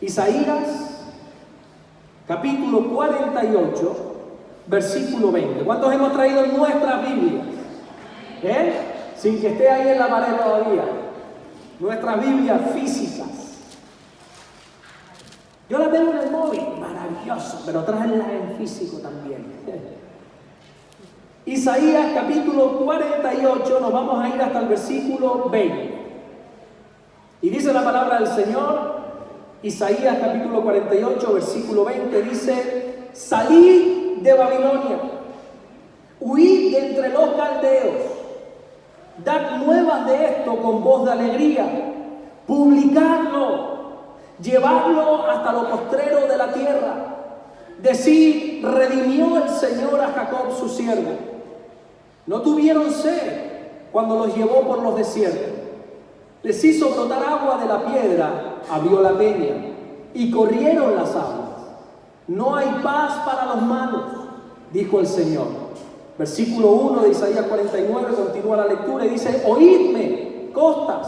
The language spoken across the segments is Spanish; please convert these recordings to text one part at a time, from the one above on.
Isaías, capítulo 48, versículo 20. ¿Cuántos hemos traído nuestras Biblias? Sin que esté ahí en la pared todavía. Nuestras Biblias físicas. Yo la tengo en el móvil, maravilloso, pero tráenla en físico también. Isaías capítulo 48, nos vamos a ir hasta el versículo 20. Y dice la palabra del Señor, Isaías capítulo 48, versículo 20, dice: salid de Babilonia, huid de entre los caldeos, dad nuevas de esto con voz de alegría, publicadlo, llevadlo hasta lo postrero de la tierra. Decid: redimió el Señor a Jacob su siervo. No tuvieron sed cuando los llevó por los desiertos. Les hizo brotar agua de la piedra, abrió la peña y corrieron las aguas. No hay paz para los malos, dijo el Señor. Versículo 1 de Isaías 49, continúa la lectura y dice: oídme, costas,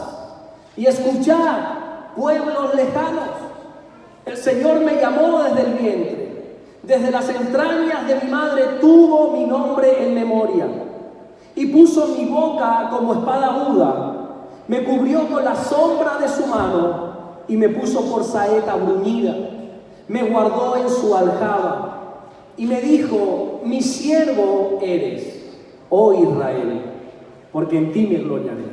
y escuchad, pueblos lejanos. El Señor me llamó desde el vientre, desde las entrañas de mi madre tuvo mi nombre en memoria, y puso mi boca como espada aguda, me cubrió con la sombra de su mano, y me puso por saeta bruñida, me guardó en su aljaba, y me dijo: mi siervo eres, oh Israel, porque en ti me gloriaré.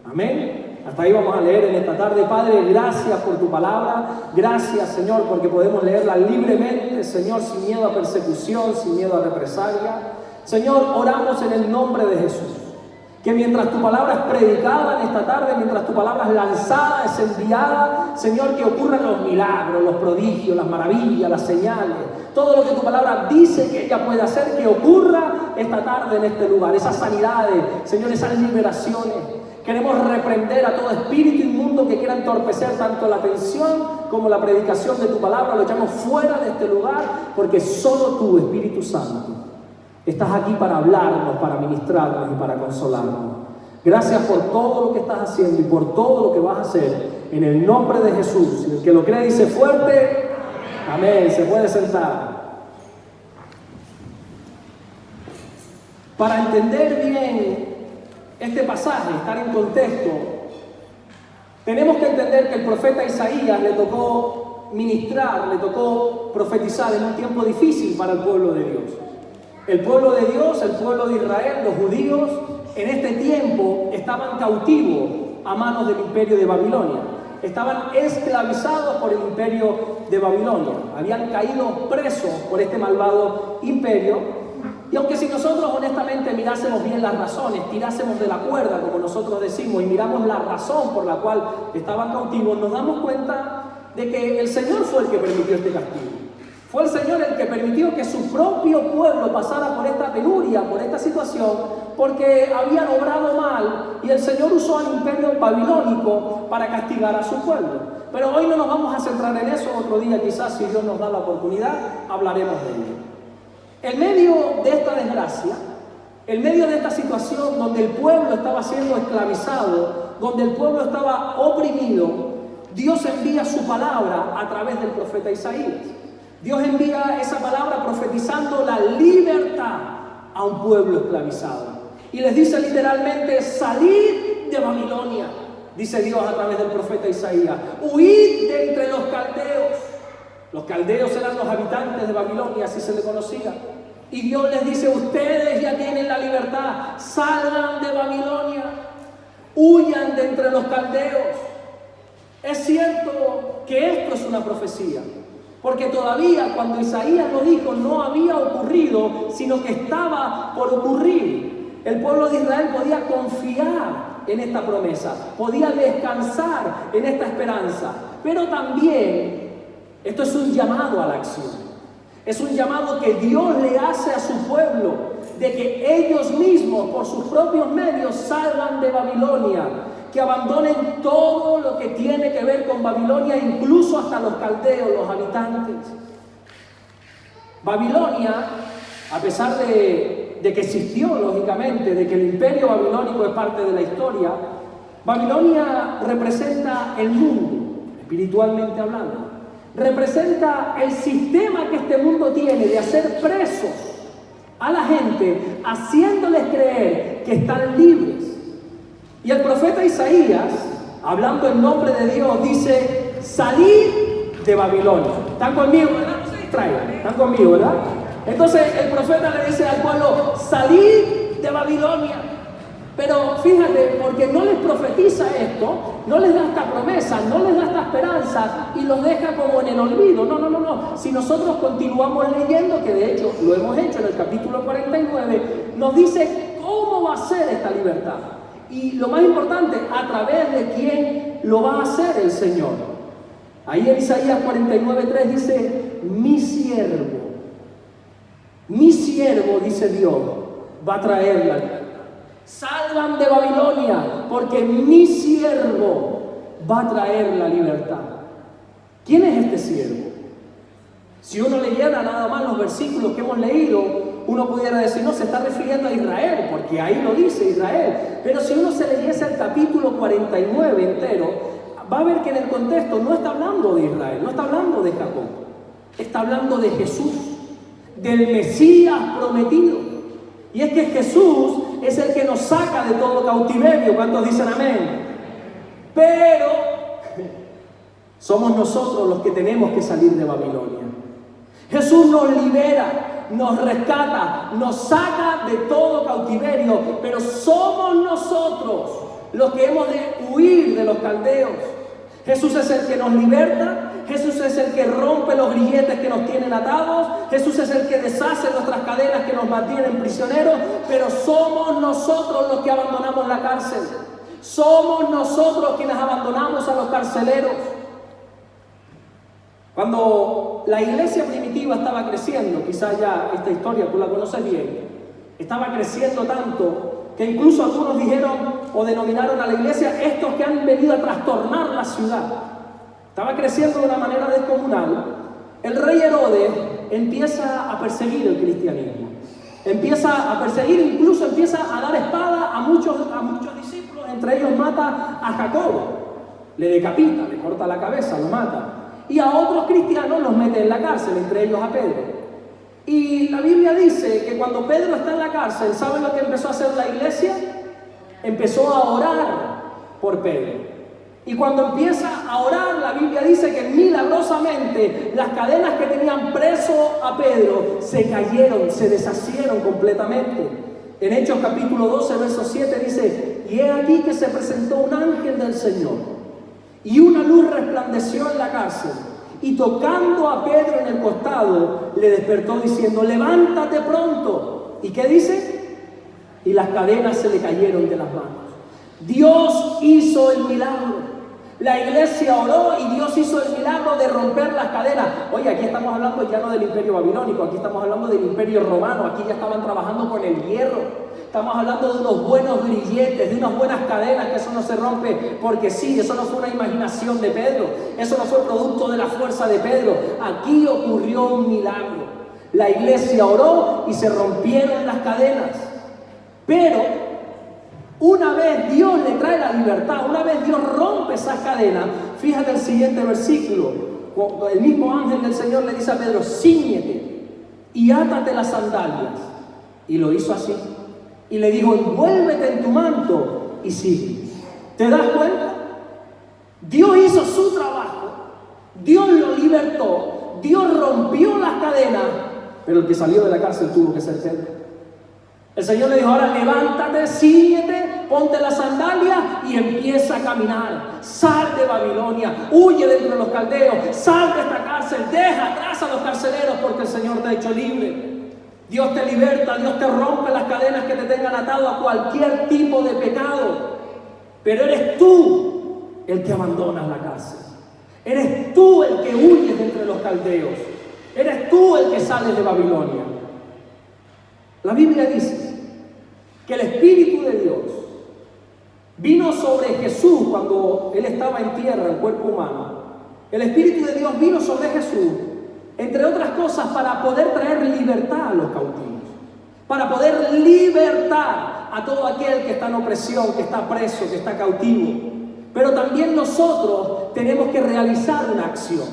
Amén. Hasta ahí vamos a leer en esta tarde. Padre, gracias por tu palabra. Gracias, Señor, porque podemos leerla libremente, Señor, sin miedo a persecución, sin miedo a represalia. Señor, oramos en el nombre de Jesús, que mientras tu palabra es predicada en esta tarde, mientras tu palabra es lanzada, es enviada, Señor, que ocurran los milagros, los prodigios, las maravillas, las señales, todo lo que tu palabra dice que ella puede hacer, que ocurra esta tarde en este lugar. Esas sanidades, Señor, esas liberaciones. Queremos reprender a todo espíritu inmundo que quiera entorpecer tanto la atención como la predicación de tu palabra. Lo echamos fuera de este lugar, porque solo tú, Espíritu Santo, estás aquí para hablarnos, para ministrarnos y para consolarnos. Gracias por todo lo que estás haciendo y por todo lo que vas a hacer, en el nombre de Jesús. Y el que lo cree dice fuerte: amén. Se puede sentar. Para entender bien este pasaje, estar en contexto, tenemos que entender que el profeta Isaías le tocó ministrar, le tocó profetizar en un tiempo difícil para el pueblo de Dios. El pueblo de Dios, el pueblo de Israel, los judíos, en este tiempo estaban cautivos a manos del imperio de Babilonia. Estaban esclavizados por el imperio de Babilonia. Habían caído presos por este malvado imperio. Y aunque si nosotros honestamente mirásemos bien las razones, tirásemos de la cuerda, como nosotros decimos, y miramos la razón por la cual estaban cautivos, nos damos cuenta de que el Señor fue el que permitió este castigo. Fue el Señor el que permitió que su propio pueblo pasara por esta penuria, por esta situación, porque habían obrado mal, y el Señor usó al imperio babilónico para castigar a su pueblo. Pero hoy no nos vamos a centrar en eso. Otro día, quizás, si Dios nos da la oportunidad, hablaremos de ello. En medio de esta desgracia, en medio de esta situación donde el pueblo estaba siendo esclavizado, donde el pueblo estaba oprimido, Dios envía su palabra a través del profeta Isaías. Dios envía esa palabra profetizando la libertad a un pueblo esclavizado. Y les dice literalmente: salid de Babilonia, dice Dios a través del profeta Isaías. Huid de entre los caldeos. Los caldeos eran los habitantes de Babilonia, así se le conocía. Y Dios les dice: ustedes ya tienen la libertad, salgan de Babilonia, huyan de entre los caldeos. Es cierto que esto es una profecía, porque todavía cuando Isaías lo dijo no había ocurrido, sino que estaba por ocurrir. El pueblo de Israel podía confiar en esta promesa, podía descansar en esta esperanza, pero también esto es un llamado a la acción. Es un llamado que Dios le hace a su pueblo, de que ellos mismos, por sus propios medios, salgan de Babilonia, que abandonen todo lo que tiene que ver con Babilonia, incluso hasta los caldeos, los habitantes. Babilonia, a pesar de que existió, lógicamente, de que el imperio babilónico es parte de la historia, Babilonia representa el mundo, espiritualmente hablando. representa el sistema que este mundo tiene de hacer presos a la gente, haciéndoles creer que están libres. Y el profeta Isaías, hablando en nombre de Dios, dice: salid de Babilonia. ¿Están conmigo, verdad? No se distraigan, ¿están conmigo, verdad? Entonces el profeta le dice al pueblo: salid de Babilonia. Pero fíjate, porque no les profetiza esto, no les da esta promesa, no les da esta esperanza y los deja como en el olvido. No. Si nosotros continuamos leyendo, que de hecho lo hemos hecho en el capítulo 49, nos dice cómo va a ser esta libertad. Y lo más importante, a través de quién lo va a hacer el Señor. Ahí en Isaías 49:3 dice: mi siervo, dice Dios, va a traer la libertad. Salgan de Babilonia, porque mi siervo va a traer la libertad. ¿Quién es este siervo? Si uno leyera nada más los versículos que hemos leído, uno pudiera decir: no, se está refiriendo a Israel, porque ahí lo dice Israel. Pero si uno se leyese el capítulo 49 entero, va a ver que en el contexto no está hablando de Israel, no está hablando de Jacob, está hablando de Jesús, del Mesías prometido. Y es que Jesús es el que nos saca de todo cautiverio. ¿Cuántos dicen amén? Pero somos nosotros los que tenemos que salir de Babilonia. Jesús nos libera, nos rescata, nos saca de todo cautiverio, pero somos nosotros los que hemos de huir de los caldeos. Jesús es el que nos liberta, Jesús es el que rompe los grilletes que nos tienen atados, Jesús es el que deshace nuestras cadenas que nos mantienen prisioneros, pero somos nosotros los que abandonamos la cárcel. Somos nosotros quienes abandonamos a los carceleros. Cuando la iglesia primitiva estaba creciendo, quizás ya esta historia tú la conoces bien, estaba creciendo tanto que incluso algunos dijeron o denominaron a la iglesia estos que han venido a trastornar la ciudad. Estaba creciendo de una manera descomunal. El rey Herodes empieza a perseguir el cristianismo. Empieza a perseguir, incluso empieza a dar espada a muchos discípulos. Entre ellos mata a Jacobo. Le decapita, le corta la cabeza, lo mata. Y a otros cristianos los mete en la cárcel, entre ellos a Pedro. Y la Biblia dice que cuando Pedro está en la cárcel, ¿saben lo que empezó a hacer la iglesia? Empezó a orar por Pedro. Y cuando empieza a orar, la Biblia dice que milagrosamente las cadenas que tenían preso a Pedro se cayeron, se deshacieron completamente. En Hechos capítulo 12, verso 7 dice: y he aquí que se presentó un ángel del Señor, y una luz resplandeció en la cárcel, y tocando a Pedro en el costado, le despertó diciendo: levántate pronto. ¿Y qué dice? Y las cadenas se le cayeron de las manos. Dios hizo el milagro. La iglesia oró y Dios hizo el milagro de romper las cadenas. Oye, aquí estamos hablando ya no del imperio babilónico, aquí estamos hablando del imperio romano. Aquí ya estaban trabajando con el hierro. Estamos hablando de unos buenos grilletes, de unas buenas cadenas, que eso no se rompe porque sí, eso no fue una imaginación de Pedro, eso no fue producto de la fuerza de Pedro. Aquí ocurrió un milagro. La iglesia oró y se rompieron las cadenas. Pero una vez Dios le trae la libertad, una vez Dios rompe esas cadenas, fíjate el siguiente versículo. El mismo ángel del Señor le dice a Pedro: cíñete y átate las sandalias. Y lo hizo así. Y le dijo: envuélvete en tu manto y sigue. ¿Te das cuenta? Dios hizo su trabajo, Dios lo libertó, Dios rompió las cadenas, pero el que salió de la cárcel tuvo que ser Pedro. El Señor le dijo: ahora levántate, síguete, ponte las sandalias y empieza a caminar. Sal de Babilonia, huye de entre los caldeos, sal de esta cárcel, deja atrás a los carceleros, porque el Señor te ha hecho libre. Dios te liberta, Dios te rompe las cadenas que te tengan atado a cualquier tipo de pecado. Pero eres tú el que abandonas la cárcel. Eres tú el que huyes de entre los caldeos. Eres tú el que sales de Babilonia. La Biblia dice que el Espíritu de Dios vino sobre Jesús cuando Él estaba en tierra, en cuerpo humano. El Espíritu de Dios vino sobre Jesús, entre otras cosas, para poder traer libertad a los cautivos, para poder libertar a todo aquel que está en opresión, que está preso, que está cautivo. Pero también nosotros tenemos que realizar una acción.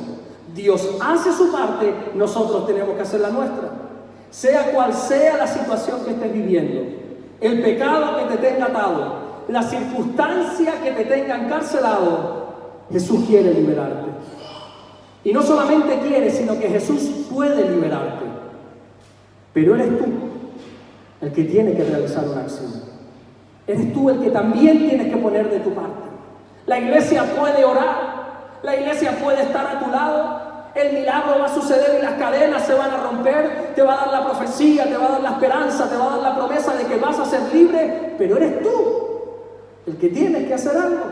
Dios hace su parte, nosotros tenemos que hacer la nuestra. Sea cual sea la situación que estés viviendo, el pecado que te tenga atado, la circunstancia que te tenga encarcelado, Jesús quiere liberarte. Y no solamente quiere, sino que Jesús puede liberarte. Pero eres tú el que tiene que realizar una acción. Eres tú el que también tienes que poner de tu parte. La iglesia puede orar, la iglesia puede estar a tu lado, el milagro va a suceder y las cadenas se van a romper, te va a dar la profecía, te va a dar la esperanza, te va a dar la promesa de que vas a ser libre, pero eres tú el que tienes que hacer algo.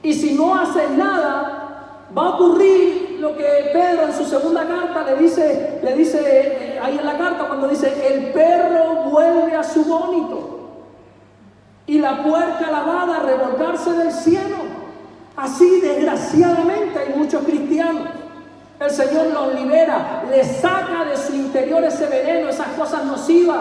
Y si no haces nada, va a ocurrir lo que Pedro en su segunda carta le dice ahí en la carta, cuando dice: el perro vuelve a su vómito y la puerca lavada a revolcarse del cielo. Así, desgraciadamente, hay muchos cristianos. El Señor los libera, les saca de su interior ese veneno, esas cosas nocivas,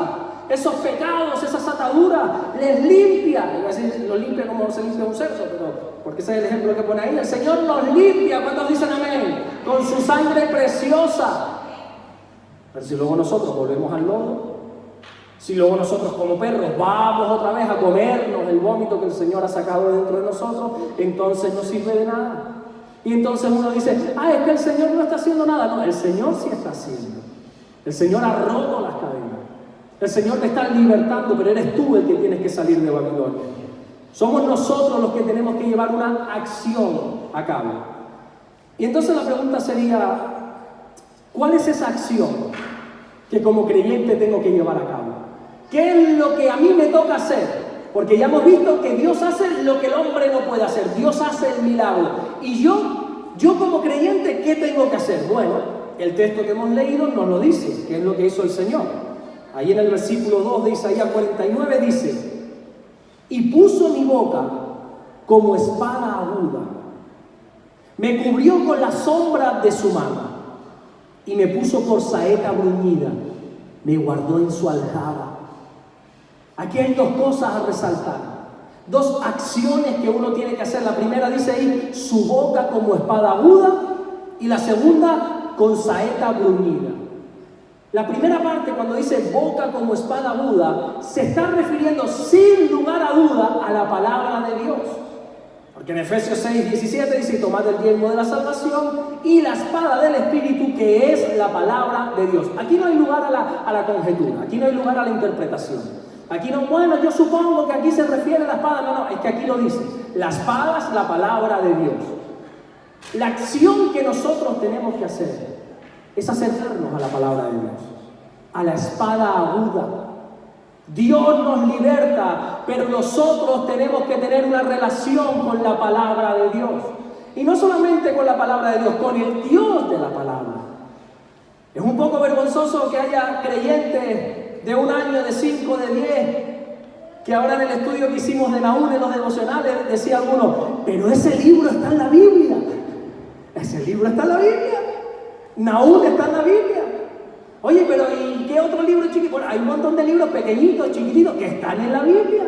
esos pecados, esas ataduras, les limpia. Iba a decir, los limpia como se limpia un cerdo, pero porque ese es el ejemplo que pone ahí. El Señor nos limpia, ¿cuántos dicen amén? Con su sangre preciosa. Pero si luego nosotros volvemos al lodo, si luego nosotros como perros vamos otra vez a comernos el vómito que el Señor ha sacado dentro de nosotros, entonces no sirve de nada. Y entonces uno dice: es que el Señor no está haciendo nada. No, el Señor sí está haciendo. El Señor ha roto las cadenas. El Señor te está libertando, pero eres tú el que tienes que salir de Babilonia. Somos nosotros los que tenemos que llevar una acción a cabo. Y entonces la pregunta sería: ¿cuál es esa acción que como creyente tengo que llevar a cabo? ¿Qué es lo que a mí me toca hacer? Porque ya hemos visto que Dios hace lo que el hombre no puede hacer. Dios hace el milagro. Y yo como creyente, ¿qué tengo que hacer? Bueno, el texto que hemos leído nos lo dice, que es lo que hizo el Señor. Ahí en el versículo 2 de Isaías 49 dice: y puso mi boca como espada aguda, me cubrió con la sombra de su mano, y me puso por saeta bruñida, me guardó en su aljaba. Aquí hay dos cosas a resaltar, dos acciones que uno tiene que hacer. La primera dice ahí, su boca como espada aguda, y la segunda, con saeta bruñida. La primera parte, cuando dice boca como espada aguda, se está refiriendo sin lugar a duda a la palabra de Dios. Porque en Efesios 6:17 dice: tomad el yelmo de la salvación y la espada del Espíritu, que es la palabra de Dios. Aquí no hay lugar a la conjetura, aquí no hay lugar a la interpretación. Aquí no, bueno, yo supongo que aquí se refiere a la espada. No, es que aquí lo dice. La espada es la palabra de Dios. La acción que nosotros tenemos que hacer es acercarnos a la palabra de Dios, a la espada aguda. Dios nos liberta, pero nosotros tenemos que tener una relación con la palabra de Dios. Y no solamente con la palabra de Dios, con el Dios de la palabra. Es un poco vergonzoso que haya creyentes de 1 año, de 5, de 10, que ahora en el estudio que hicimos de Nahum en los devocionales, decía alguno: pero ese libro está en la Biblia. Ese libro está en la Biblia. Nahum está en la Biblia. Oye, pero ¿y qué otro libro chiquito? Bueno, hay un montón de libros pequeñitos, chiquititos, que están en la Biblia.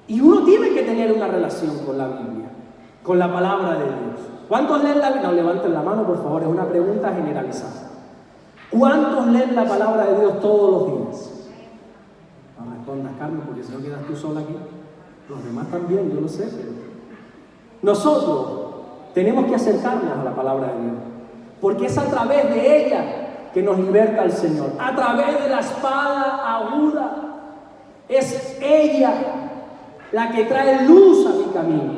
Y uno tiene que tener una relación con la Biblia, con la palabra de Dios. ¿Cuántos leen la Biblia? No, levanten la mano, por favor, es una pregunta generalizada. ¿Cuántos leen la palabra de Dios todos los días? No respondas, Carmen, porque si no quedas tú sola aquí. Los demás también, yo lo sé, pero nosotros tenemos que acercarnos a la palabra de Dios, porque es a través de ella que nos liberta el Señor. A través de la espada aguda. Es ella la que trae luz a mi camino.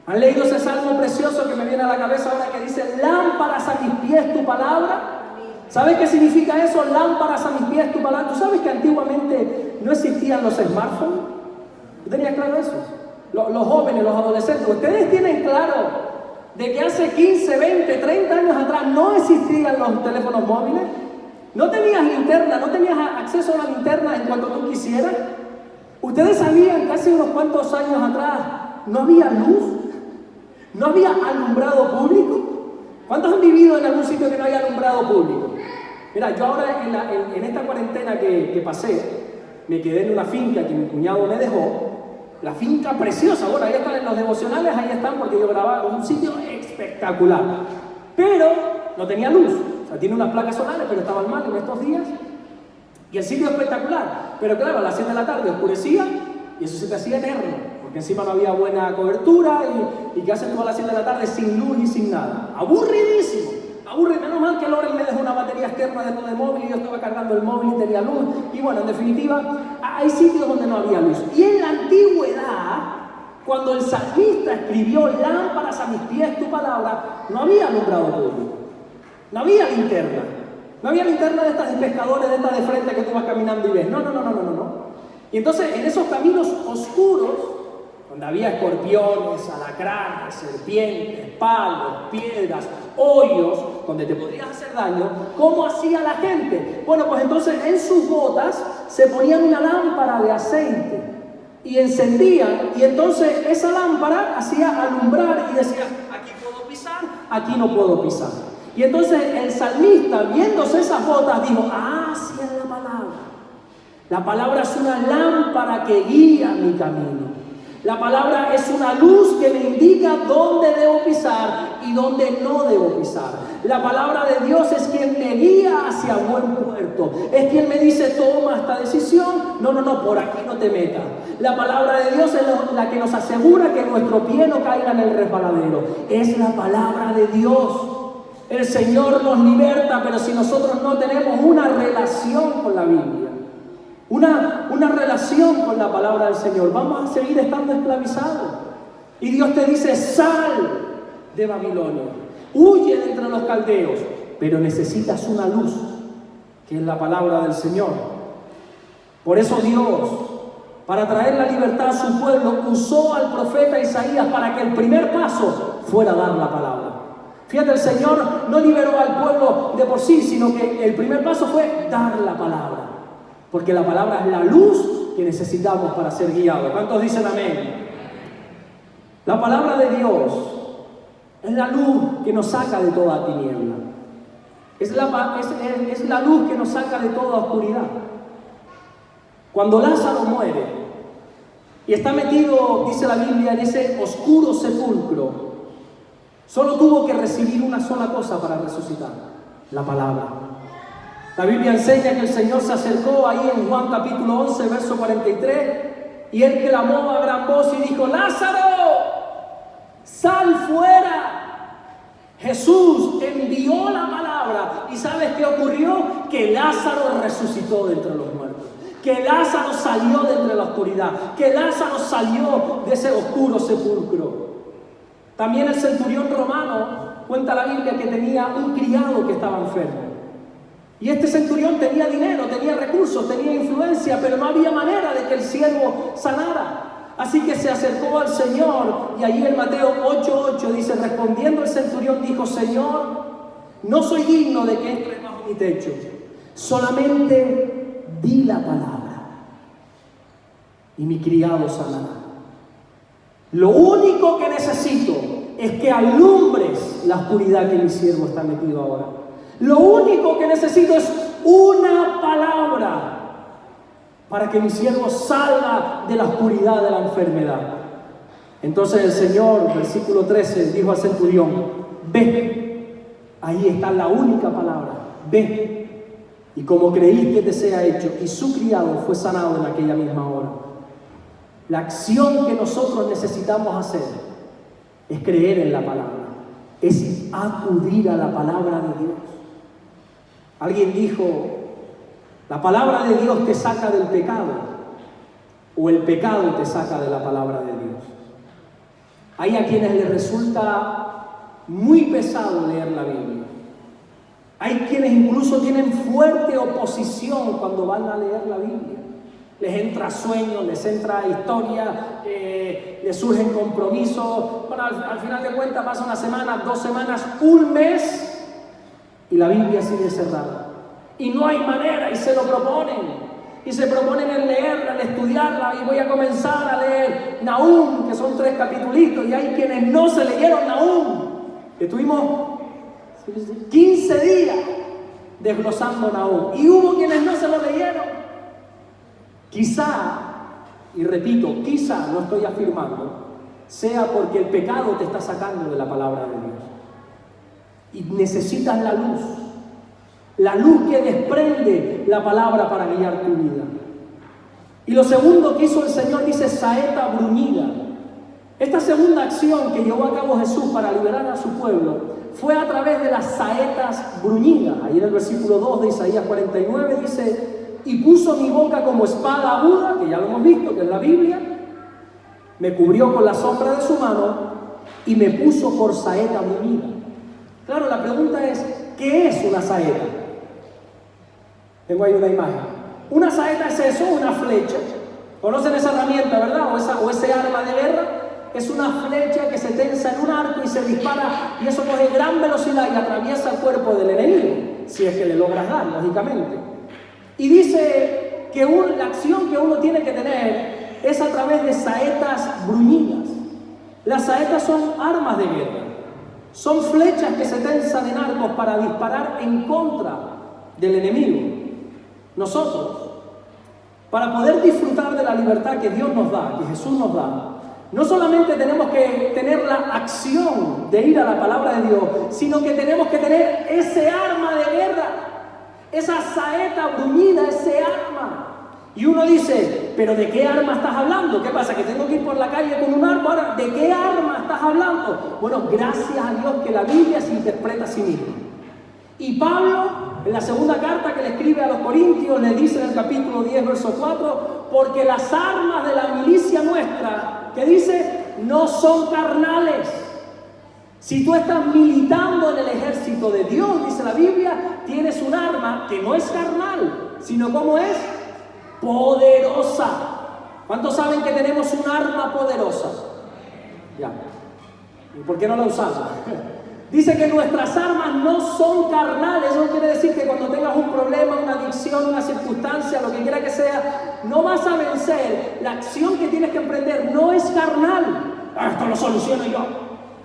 ¿Han leído ese salmo precioso que me viene a la cabeza ahora, que dice: lámparas a mis pies tu palabra? ¿Sabes qué significa eso? Lámparas a mis pies tu palabra. ¿Tú sabes que antiguamente no existían los smartphones? ¿Tú tenías claro eso? Los jóvenes, los adolescentes, ¿ustedes tienen claro de que hace 15, 20, 30 años atrás no existían los teléfonos móviles? No tenías linterna, no tenías acceso a la linterna en cuanto tú quisieras. Ustedes sabían que hace unos cuantos años atrás no había luz, no había alumbrado público. ¿Cuántos han vivido en algún sitio que no haya alumbrado público? Mira, yo ahora en esta cuarentena que pasé, me quedé en una finca que mi cuñado me dejó. La finca preciosa, bueno, ahí están en los devocionales, ahí están, porque yo grababa un sitio espectacular. pero no tenía luz. O sea, tiene unas placas solares, pero estaban mal en estos días. Y el sitio espectacular, pero claro, a las 7 de la tarde oscurecía y eso se te hacía eterno, porque encima no había buena cobertura y ¿qué haces tú a las 7 de la tarde sin luz y sin nada? Aburridísimo, menos mal que Loren me dejó una batería externa dentro de móvil y yo estaba cargando el móvil y tenía luz. Y bueno, en definitiva, hay sitios donde no había luz. Y en la antigüedad, cuando el salmista escribió lámparas a mis pies tu palabra, no había alumbrado público, no había linterna. No había linterna de estas de pescadores, de estas de frente que tú vas caminando y ves. No. Y entonces en esos caminos oscuros, donde había escorpiones, alacranes, serpientes, palos, piedras, hoyos, donde te podrías hacer daño, ¿cómo hacía la gente? Bueno, pues entonces en sus botas se ponían una lámpara de aceite y encendían, y entonces esa lámpara hacía alumbrar y decía, aquí puedo pisar, aquí no puedo pisar. Y entonces el salmista, viéndose esas botas, dijo, sí es la palabra. La palabra es una lámpara que guía mi camino. La palabra es una luz que me indica dónde debo pisar y dónde no debo pisar. La palabra de Dios es quien me guía hacia buen puerto. Es quien me dice, toma esta decisión. No, por aquí no te metas. La palabra de Dios es la que nos asegura que nuestro pie no caiga en el resbaladero. Es la palabra de Dios. El Señor nos liberta, pero si nosotros no tenemos una relación con la Biblia, una relación con la palabra del Señor, vamos a seguir estando esclavizados. Y Dios te dice, sal de Babilonia, huye de entre los caldeos, pero necesitas una luz, que es la palabra del Señor. Por eso Dios, para traer la libertad a su pueblo, usó al profeta Isaías para que el primer paso fuera dar la palabra. Fíjate, el Señor no liberó al pueblo de por sí, sino que el primer paso fue dar la palabra. Porque la palabra es la luz que necesitamos para ser guiados. ¿Cuántos dicen amén? La palabra de Dios es la luz que nos saca de toda tiniebla. Es la luz que nos saca de toda oscuridad. Cuando Lázaro muere y está metido, dice la Biblia, en ese oscuro sepulcro, solo tuvo que recibir una sola cosa para resucitar: la palabra. La Biblia enseña que el Señor se acercó ahí en Juan capítulo 11, verso 43, y Él clamó a gran voz y dijo: ¡Lázaro, sal fuera! Jesús envió la palabra, y ¿sabes qué ocurrió? Que Lázaro resucitó de entre los muertos, que Lázaro salió de entre la oscuridad, que Lázaro salió de ese oscuro sepulcro. También el centurión romano, cuenta la Biblia, que tenía un criado que estaba enfermo. Y este centurión tenía dinero, tenía recursos, tenía influencia, pero no había manera de que el siervo sanara. Así que se acercó al Señor, y allí en Mateo 8:8 dice: respondiendo el centurión dijo: Señor, no soy digno de que entres bajo mi techo, solamente di la palabra y mi criado sanará. Lo único que necesito es que alumbres la oscuridad que mi siervo está metido ahora. Lo único que necesito es una palabra para que mi siervo salga de la oscuridad de la enfermedad. Entonces el Señor, versículo 13, dijo al centurión: ve. Ahí está la única palabra: ve. Y como creíste te sea hecho. Y su criado fue sanado en aquella misma hora. La acción que nosotros necesitamos hacer es creer en la palabra, es acudir a la palabra de Dios. Alguien dijo: la palabra de Dios te saca del pecado, o el pecado te saca de la palabra de Dios. Hay a quienes les resulta muy pesado leer la Biblia. Hay quienes incluso tienen fuerte oposición cuando van a leer la Biblia. Les entra sueño, les entra historia, les surgen compromisos. Bueno, al final de cuentas pasa una semana, 2 semanas, 1 mes, y la Biblia sigue cerrada. Y no hay manera, y se lo proponen. Y se proponen en leerla, en estudiarla, y voy a comenzar a leer Nahum, que son 3 capitulitos, y hay quienes no se leyeron Nahum. Estuvimos 15 días desglosando Nahum, y hubo quienes no se lo leyeron. Quizá, y repito, quizá, no estoy afirmando, sea porque el pecado te está sacando de la palabra de Dios. Y necesitas la luz que desprende la palabra para guiar tu vida. Y lo segundo que hizo el Señor, dice saeta bruñida. Esta segunda acción que llevó a cabo Jesús para liberar a su pueblo fue a través de las saetas bruñidas. Ahí en el versículo 2 de Isaías 49 dice: y puso mi boca como espada aguda, que ya lo hemos visto, que es la Biblia, me cubrió con la sombra de su mano y me puso por saeta bruñida. Claro, la pregunta es, ¿qué es una saeta? Tengo ahí una imagen. Una saeta es eso, una flecha. ¿Conocen esa herramienta, verdad? O ese arma de guerra. Es una flecha que se tensa en un arco y se dispara, y eso coge gran velocidad y atraviesa el cuerpo del enemigo, si es que le logras dar, lógicamente. Y dice que la acción que uno tiene que tener es a través de saetas bruñidas. Las saetas son armas de guerra. Son flechas que se tensan en arcos para disparar en contra del enemigo. Nosotros, para poder disfrutar de la libertad que Dios nos da, que Jesús nos da, no solamente tenemos que tener la acción de ir a la palabra de Dios, sino que tenemos que tener ese arma de guerra, esa saeta bruñida, ese arma. Y uno dice, ¿pero de qué arma estás hablando? ¿Qué pasa? ¿Que tengo que ir por la calle con un arma? Ahora, ¿de qué arma estás hablando? Bueno, gracias a Dios que la Biblia se interpreta a sí misma. Y Pablo, en la segunda carta que le escribe a los Corintios, le dice en el capítulo 10, verso 4, porque las armas de la milicia nuestra, que dice, no son carnales. Si tú estás militando en el ejército de Dios, dice la Biblia, tienes un arma que no es carnal, sino ¿cómo es? Poderosa. ¿Cuántos saben que tenemos un arma poderosa? Ya. ¿Y por qué no la usamos? Dice que nuestras armas no son carnales. Eso quiere decir que cuando tengas un problema, una adicción, una circunstancia, lo que quiera que sea, no vas a vencer. La acción que tienes que emprender no es carnal. Esto lo soluciono yo.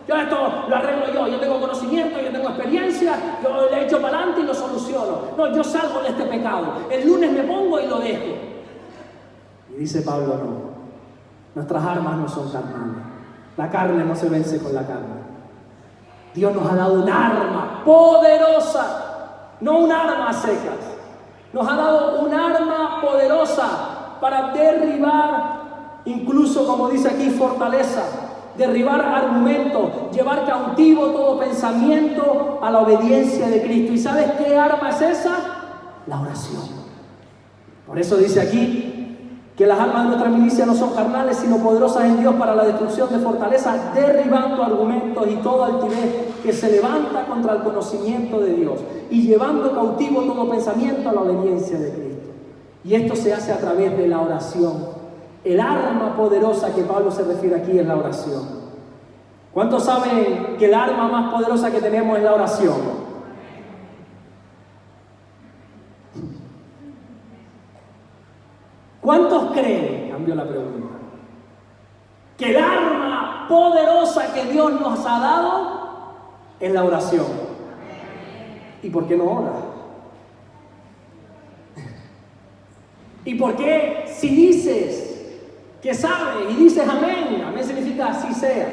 Yo esto lo arreglo yo. Yo tengo conocimiento, yo tengo experiencia, yo le echo para adelante y lo soluciono. No, yo salgo de este pecado. El lunes me pongo y lo dejo. Y dice Pablo, no. Nuestras armas no son carnales. La carne no se vence con la carne. Dios nos ha dado un arma poderosa, no un arma a secas. Nos ha dado un arma poderosa para derribar, incluso como dice aquí, fortaleza, derribar argumentos, llevar cautivo todo pensamiento a la obediencia de Cristo. ¿Y sabes qué arma es esa? La oración. Por eso dice aquí que las armas de nuestra milicia no son carnales, sino poderosas en Dios para la destrucción de fortalezas, derribando argumentos y toda altivez que se levanta contra el conocimiento de Dios y llevando cautivo todo pensamiento a la obediencia de Cristo. Y esto se hace a través de la oración. El arma poderosa que Pablo se refiere aquí es la oración. ¿Cuántos saben que el arma más poderosa que tenemos es la oración? ¿Cuántos creen, cambio la pregunta, que el arma poderosa que Dios nos ha dado es la oración? ¿Y por qué no ora? ¿Y por qué si dices que sabes y dices amén, amén significa así sea,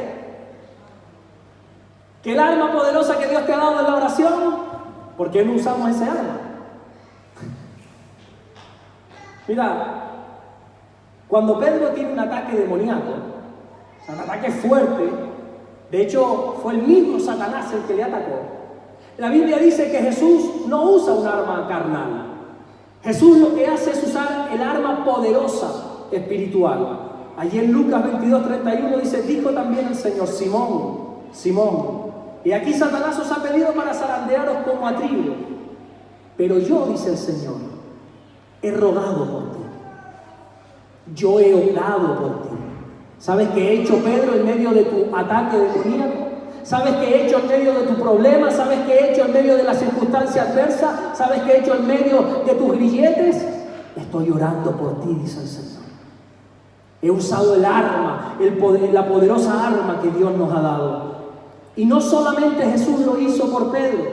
que el arma poderosa que Dios te ha dado es la oración, ¿por qué no usamos ese arma? Mira, cuando Pedro tiene un ataque demoníaco, un ataque fuerte, de hecho fue el mismo Satanás el que le atacó. La Biblia dice que Jesús no usa un arma carnal. Jesús lo que hace es usar el arma poderosa espiritual. Allí en Lucas 22:31 dice, dijo también el Señor, Simón, Simón, y aquí Satanás os ha pedido para zarandearos como a trigo. Pero yo, dice el Señor, he rogado por ti. Yo he orado por ti. ¿Sabes qué he hecho, Pedro, en medio de tu ataque demoníaco? ¿Sabes qué he hecho en medio de tu problema? ¿Sabes qué he hecho en medio de la circunstancia adversa? ¿Sabes qué he hecho en medio de tus grilletes? Estoy orando por ti, dice el Señor. He usado el arma, la poderosa arma que Dios nos ha dado. Y no solamente Jesús lo hizo por Pedro,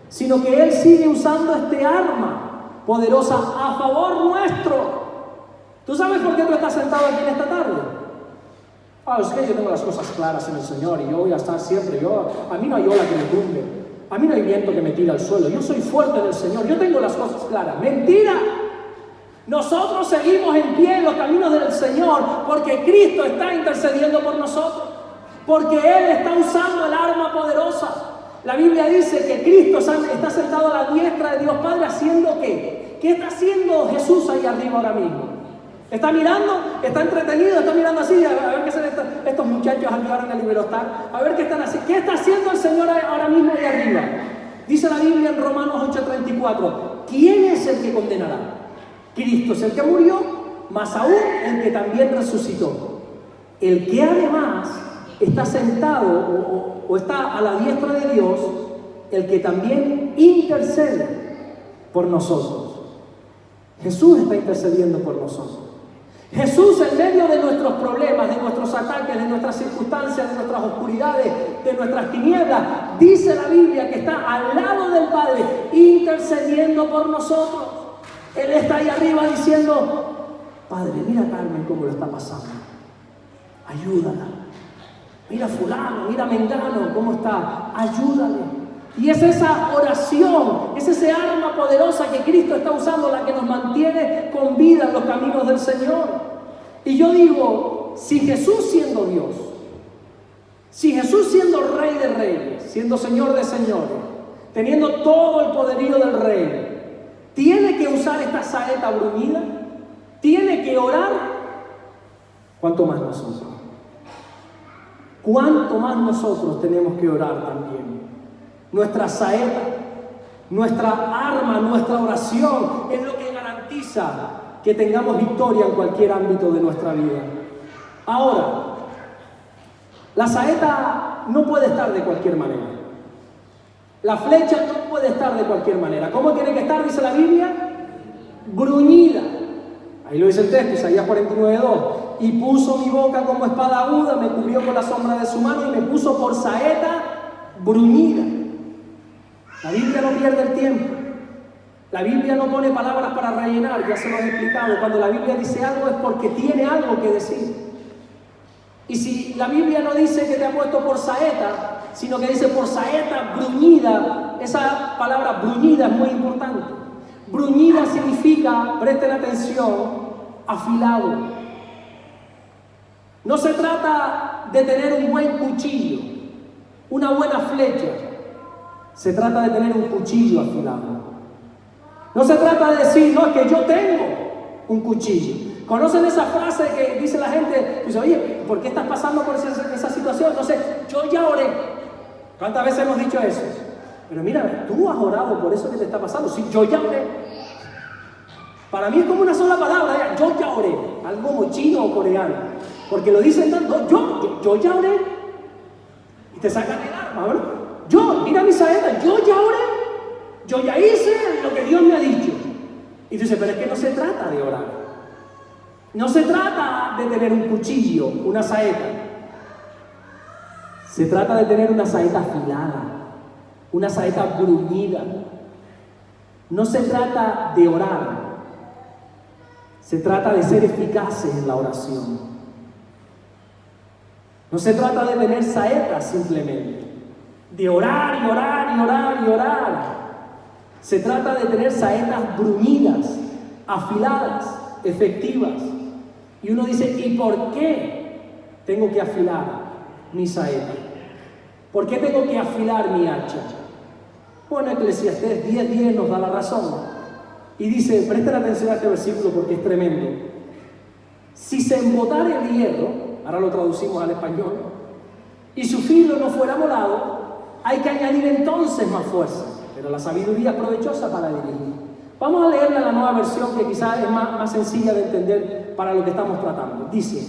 sino que Él sigue usando este arma poderosa a favor nuestro. ¿Tú sabes por qué tú estás sentado aquí en esta tarde? Es que yo tengo las cosas claras en el Señor y yo voy a estar siempre. A mí no hay ola que me tumbe. A mí no hay viento que me tire al suelo. Yo soy fuerte del Señor. Yo tengo las cosas claras. ¡Mentira! Nosotros seguimos en pie en los caminos del Señor porque Cristo está intercediendo por nosotros. Porque Él está usando el arma poderosa. La Biblia dice que Cristo está sentado a la diestra de Dios Padre haciendo ¿qué? ¿Qué está haciendo Jesús ahí arriba ahora mismo? ¿Está mirando? ¿Está entretenido? ¿Está mirando así? A ver qué hacen estos muchachos aquí ahora en el Liberostar. A ver qué están haciendo. ¿Qué está haciendo el Señor ahora mismo ahí arriba? Dice la Biblia en Romanos 8:34. ¿Quién es el que condenará? Cristo es el que murió, más aún el que también resucitó. El que además está sentado o está a la diestra de Dios, el que también intercede por nosotros. Jesús está intercediendo por nosotros. Jesús, en medio de nuestros problemas, de nuestros ataques, de nuestras circunstancias, de nuestras oscuridades, de nuestras tinieblas, dice la Biblia que está al lado del Padre intercediendo por nosotros. Él está ahí arriba diciendo: Padre, mira a Carmen cómo lo está pasando, ayúdala. Mira fulano, mira mengano cómo está, ayúdale. Y es esa oración, es ese arma poderosa que Cristo está usando la que nos mantiene con vida en los caminos del Señor. Y yo digo, si Jesús siendo Dios, si Jesús siendo Rey de Reyes, siendo Señor de Señores, teniendo todo el poderío del Rey, tiene que usar esta saeta bruñida, tiene que orar, ¿cuánto más nosotros? ¿Cuánto más nosotros tenemos que orar también? Nuestra saeta, nuestra arma, nuestra oración es lo que garantiza que tengamos victoria en cualquier ámbito de nuestra vida. Ahora, la saeta no puede estar de cualquier manera. La flecha no puede estar de cualquier manera. ¿Cómo tiene que estar? Dice la Biblia, bruñida. Ahí lo dice el texto, Isaías 49:2. Y puso mi boca como espada aguda, me cubrió con la sombra de su mano y me puso por saeta bruñida. La Biblia no pierde el tiempo. La Biblia no pone palabras para rellenar, ya se lo he explicado. Cuando la Biblia dice algo es porque tiene algo que decir. Y si la Biblia no dice que te ha puesto por saeta, sino que dice por saeta bruñida, esa palabra bruñida es muy importante. Bruñida significa, presten atención, afilado. No se trata de tener un buen cuchillo, una buena flecha. Se trata de tener un cuchillo afilado. No se trata de decir, no, es que yo tengo un cuchillo. ¿Conocen esa frase que dice la gente? Dice, oye, ¿por qué estás pasando por esa situación? Entonces, yo ya oré. ¿Cuántas veces hemos dicho eso? Pero mira, tú has orado por eso que te está pasando. Sí, yo ya oré. Para mí es como una sola palabra, yo ya oré. Algo como chino o coreano. Porque lo dicen tanto, yo ya oré. Y te sacan el arma, ¿verdad? Mira mi saeta, yo ya oré, yo ya hice lo que Dios me ha dicho. Y tú dices, pero es que no se trata de orar. No se trata de tener un cuchillo, una saeta. Se trata de tener una saeta afilada, una saeta bruñida. No se trata de orar. Se trata de ser eficaces en la oración. No se trata de tener saetas simplemente. De orar y orar y orar y orar. Se trata de tener saetas bruñidas, afiladas, efectivas. Y uno dice, ¿y por qué tengo que afilar mi saeta? ¿Por qué tengo que afilar mi hacha? Bueno, Eclesiastés 10:10 nos da la razón. Y dice, presten atención a este versículo porque es tremendo. Si se embotara el hierro, ahora lo traducimos al español, y su filo no fuera molado, hay que añadir entonces más fuerza, pero la sabiduría es provechosa para dirigir. Vamos a leerla en la nueva versión que quizás es más sencilla de entender para lo que estamos tratando. Dice,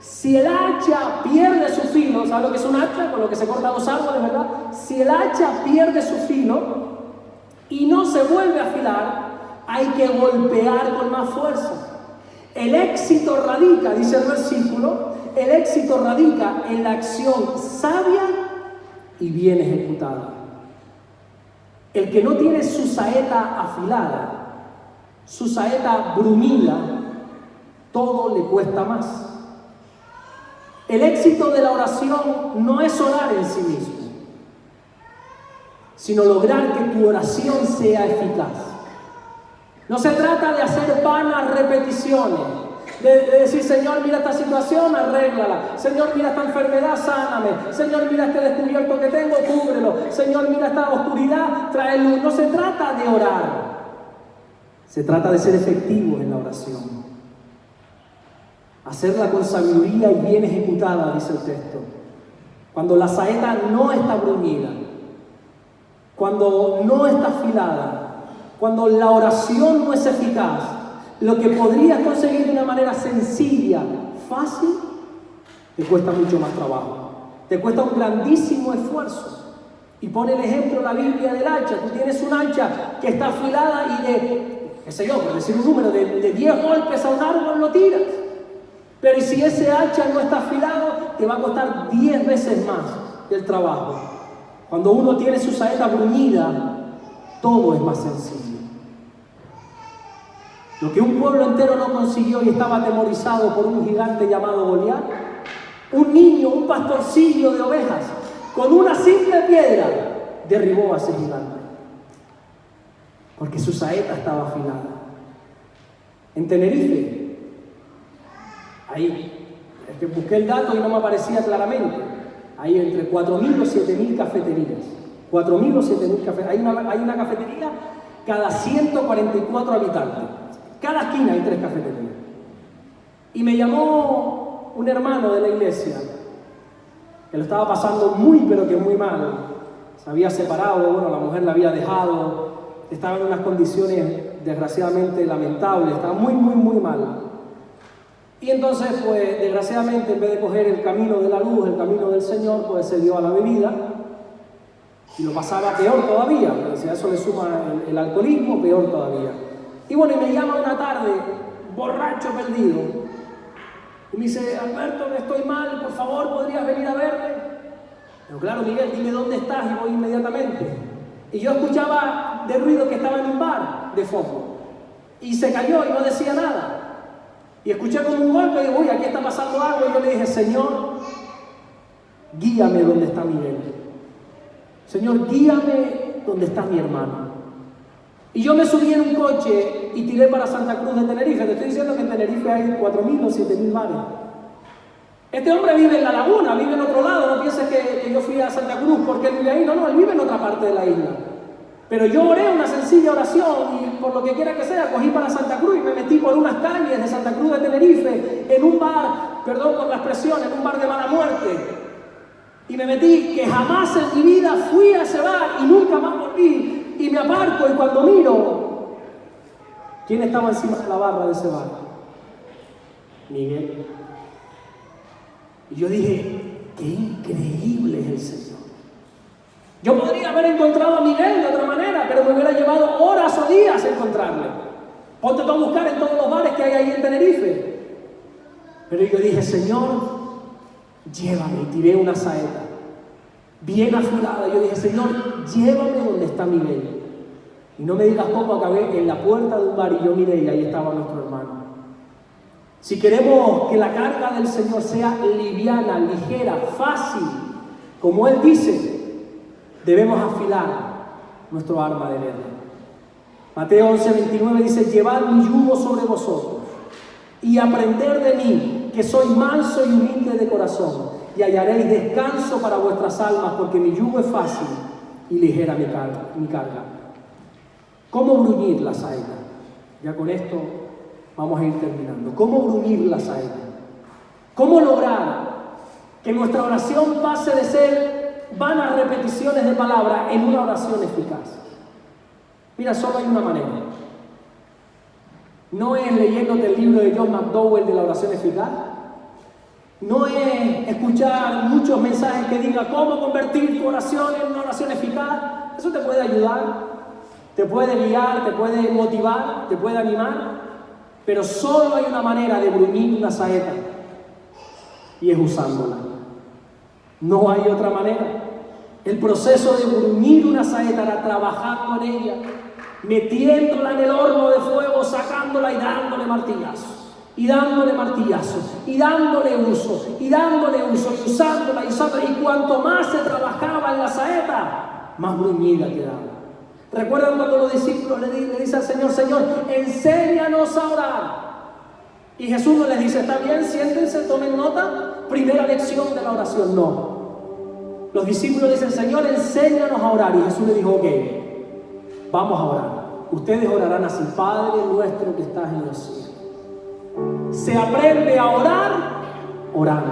si el hacha pierde su filo, ¿sabes lo que es un hacha? Con lo que se cortan los árboles, ¿verdad? Si el hacha pierde su filo y no se vuelve a afilar, hay que golpear con más fuerza. El éxito radica, dice el versículo, el éxito radica en la acción sabia y bien ejecutada. El que no tiene su saeta afilada, su saeta bruñida, todo le cuesta más. El éxito de la oración no es orar en sí mismo. sino lograr que tu oración sea eficaz. No se trata de hacer vanas repeticiones, de decir, Señor, mira esta situación, arréglala. Señor, mira esta enfermedad, sáname. Señor, mira este descubierto que tengo, cúbrelo. Señor, mira esta oscuridad, trae luz. No se trata de orar. Se trata de ser efectivos en la oración. Hacerla con sabiduría y bien ejecutada, dice el texto. Cuando la saeta no está bruñida, cuando no está afilada, cuando la oración no es eficaz, lo que podrías conseguir de una manera sencilla, fácil, te cuesta mucho más trabajo. Te cuesta un grandísimo esfuerzo. Y pone el ejemplo la Biblia del hacha. Tú tienes un hacha que está afilada y qué sé yo, por decir un número, de 10 golpes a un árbol lo tiras. Pero si ese hacha no está afilado, te va a costar 10 veces más el trabajo. Cuando uno tiene su saeta bruñida, todo es más sencillo. Lo que un pueblo entero no consiguió y estaba atemorizado por un gigante llamado Goliat, un niño, un pastorcillo de ovejas, con una simple piedra, derribó a ese gigante. Porque su saeta estaba afilada. En Tenerife, ahí, es que busqué el dato y no me aparecía claramente, hay entre 4.000 o 7.000 cafeterías. 4.000 o 7.000 cafeterías. Hay una cafetería cada 144 habitantes. Cada esquina hay 3 cafeterías. Y me llamó un hermano de la iglesia que lo estaba pasando muy, pero que muy mal. Se había separado, bueno, la mujer la había dejado, estaba en unas condiciones desgraciadamente lamentables, estaba muy, muy, muy mal. Y entonces, pues, desgraciadamente, en vez de coger el camino de la luz, el camino del Señor, pues se dio a la bebida y lo pasaba peor todavía, porque si a eso le suma el alcoholismo, peor todavía. Y bueno, y me llama una tarde, borracho perdido, y me dice, Alberto, que estoy mal, por favor, ¿podrías venir a verme? Pero claro, Miguel, dime dónde estás y voy inmediatamente. Y yo escuchaba de ruido que estaba en un bar de fondo, y se cayó y no decía nada. Y escuché como un golpe y digo, uy, aquí está pasando algo. Y yo le dije, Señor, guíame donde está Miguel. Señor, guíame donde está mi hermano. Y yo me subí en un coche y tiré para Santa Cruz de Tenerife. Te estoy diciendo que en Tenerife hay 4.000 o 7.000 bares. Este hombre vive en la laguna, vive en otro lado. No pienses que yo fui a Santa Cruz porque él vive ahí. No, él vive en otra parte de la isla. Pero yo oré una sencilla oración y por lo que quiera que sea, cogí para Santa Cruz y me metí por unas calles de Santa Cruz de Tenerife en un bar, perdón por la expresión, en un bar de mala muerte. Y me metí, que jamás en mi vida fui a ese bar y nunca más volví. Y me aparco y cuando miro, ¿quién estaba encima de la barra de ese bar? Miguel. Y yo dije, qué increíble es el Señor. Yo podría haber encontrado a Miguel de otra manera, pero me hubiera llevado horas o días a encontrarle. Ponte tú a buscar en todos los bares que hay ahí en Tenerife. Pero yo dije, Señor, llévame. Y tiré una saeta bien afilada. Yo dije, Señor, llévame donde está Miguel. Y no me digas cómo acabé en la puerta de un bar y yo miré y ahí estaba nuestro hermano. Si queremos que la carga del Señor sea liviana, ligera, fácil, como Él dice, debemos afilar nuestro arma de guerra. Mateo 11:29 dice, llevad mi yugo sobre vosotros y aprender de mí, que soy manso y humilde de corazón, y hallaréis descanso para vuestras almas, porque mi yugo es fácil y ligera mi carga. ¿Cómo bruñir la saeta? Ya con esto vamos a ir terminando. ¿Cómo bruñir la saeta? ¿Cómo lograr que nuestra oración pase de ser vanas repeticiones de palabras en una oración eficaz? Mira, solo hay una manera. No es leyéndote el libro de John McDowell de la oración eficaz. No es escuchar muchos mensajes que digan cómo convertir tu oración en una oración eficaz. Eso te puede ayudar, te puede guiar, te puede motivar, te puede animar. Pero solo hay una manera de bruñir una saeta y es usándola. No hay otra manera. El proceso de bruñir una saeta era trabajando en ella, metiéndola en el horno de fuego, sacándola y dándole martillazos, y dándole martillazos, y dándole uso, y dándole uso, y usándola, y usándola. Y cuanto más se trabajaba en la saeta, más bruñida quedaba. ¿Recuerdan cuando los discípulos le dicen al Señor, Señor, enséñanos a orar? Y Jesús no les dice, está bien, siéntense, tomen nota, primera lección de la oración. No. Los discípulos dicen, Señor, enséñanos a orar. Y Jesús le dijo, ok, vamos a orar. Ustedes orarán así, Padre nuestro que estás en los cielos. Se aprende a orar orando.